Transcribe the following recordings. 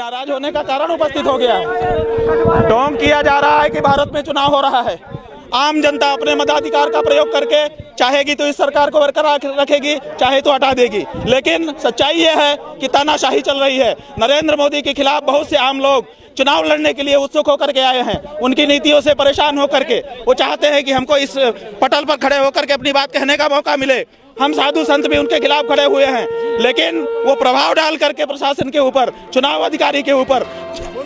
नाराज होने का कारण उपस्थित हो गया है। ढोंग किया जा रहा है कि भारत में चुनाव हो रहा है। आम जनता अपने मताधिकार का प्रयोग करके चाहेगी तो इस सरकार को बरकरार रखेगी, चाहे तो हटा देगी। लेकिन सच्चाई यह है कि तानाशाही चल रही है। नरेंद्र मोदी के खिलाफ बहुत से आम लोग चुनाव लड़ने के लिए उत्सुक होकर के आए हैं। उनकी नीतियों से परेशान होकर के वो चाहते हैं कि हमको इस पटल पर खड़े होकर के अपनी बात कहने का मौका मिले। हम साधु संत भी उनके खिलाफ खड़े हुए हैं, लेकिन वो प्रभाव डाल करके प्रशासन के ऊपर, चुनाव अधिकारी के ऊपर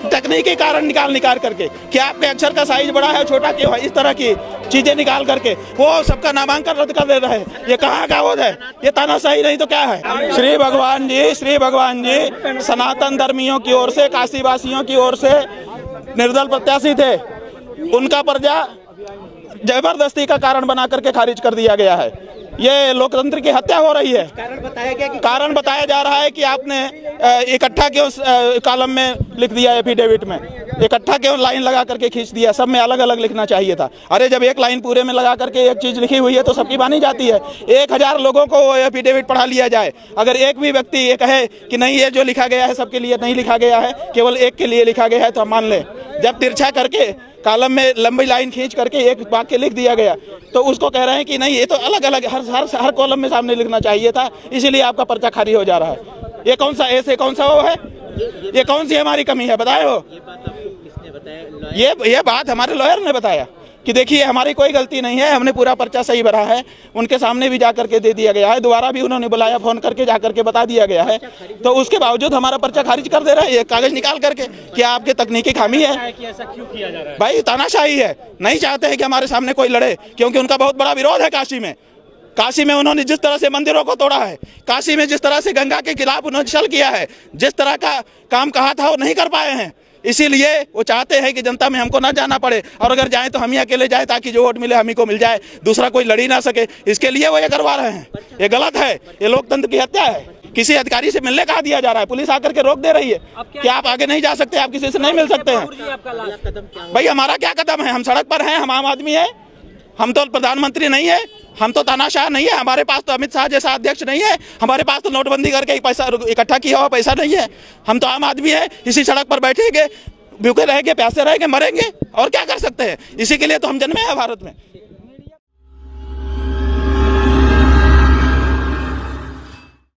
तकनीकी कारण निकाल करके, क्या आपके अक्षर का साइज बड़ा है छोटा क्यों है, इस तरह की चीजें निकाल करके वो सबका नामांकन रद्द कर दे रहे हैं। ये कहाँ का वो है? ये तानाशाही नहीं तो क्या है? श्री भगवान जी सनातन धर्मियों की ओर से, काशी वासियों की ओर से निर्दल प्रत्याशी थे। उनका पर्चा जबरदस्ती का कारण बना करके खारिज कर दिया गया है। ये लोकतंत्र की हत्या हो रही है। कारण बताया जा रहा है कि आपने इकट्ठा क्यों कॉलम में लिख दिया, एफिडेविट में इकट्ठा क्यों लाइन लगा करके खींच दिया, सब में अलग अलग लिखना चाहिए था। अरे जब एक लाइन पूरे में लगा करके एक चीज लिखी हुई है तो सबकी मानी जाती है। 1000 लोगों को एफिडेविट पढ़ा लिया जाए, अगर एक भी व्यक्ति ये कहे कि नहीं ये जो लिखा गया है सबके लिए नहीं लिखा गया है, केवल एक के लिए लिखा गया है, तो हम मान लें। जब तिरछा करके कॉलम में लंबी लाइन खींच करके एक वाक्य लिख दिया गया तो उसको कह रहे हैं कि नहीं ये तो अलग अलग हर कॉलम में सामने लिखना चाहिए था, इसीलिए आपका पर्चा खारिज हो जा रहा है। ये कौन सा ऐसे कौन सा वो है? ये कौन सी हमारी कमी है बताए हो? ये बात हमारे लॉयर ने बताया कि देखिए हमारी कोई गलती नहीं है, हमने पूरा पर्चा सही भरा है। उनके सामने भी जाकर के दे दिया गया है, दोबारा भी उन्होंने बुलाया, फोन करके जाकर के बता दिया गया है, तो उसके बावजूद हमारा पर्चा खारिज कर दे रहा है ये कागज निकाल करके। क्या आपके तकनीकी खामी है? ऐसा क्यों किया जा रहा है? भाई तानाशाही है। नहीं चाहते हैं कि हमारे सामने कोई लड़े, क्योंकि उनका बहुत बड़ा विरोध है। काशी में उन्होंने जिस तरह से मंदिरों को तोड़ा है, काशी में जिस तरह से गंगा के खिलाफ उन्होंने छल किया है, जिस तरह का काम कहा था वो नहीं कर पाए हैं। इसीलिए वो चाहते हैं कि जनता में हमको ना जाना पड़े, और अगर जाएं तो हम ही अकेले जाएं ताकि जो वोट मिले हम ही को मिल जाए, दूसरा कोई लड़ ही ना सके। इसके लिए वो ये करवा रहे हैं। ये गलत है, ये लोकतंत्र की हत्या है। किसी अधिकारी से मिलने कहा दिया जा रहा है, पुलिस आकर के रोक दे रही है कि आप आगे नहीं जा सकते, आप किसी से नहीं मिल सकते हैं। भाई हमारा क्या कदम है? हम सड़क पर हैं, हम आम आदमी है, हम तो प्रधानमंत्री नहीं है, हम तो तानाशाह नहीं है, हमारे पास तो अमित शाह जैसा अध्यक्ष नहीं है, हमारे पास तो नोटबंदी करके पैसा इकट्ठा किया हुआ पैसा नहीं है। हम तो आम आदमी है, इसी सड़क पर बैठेंगे, भूखे रहेंगे, प्यासे रहेंगे, मरेंगे, और क्या कर सकते हैं? इसी के लिए तो हम जन्मे हैं भारत में।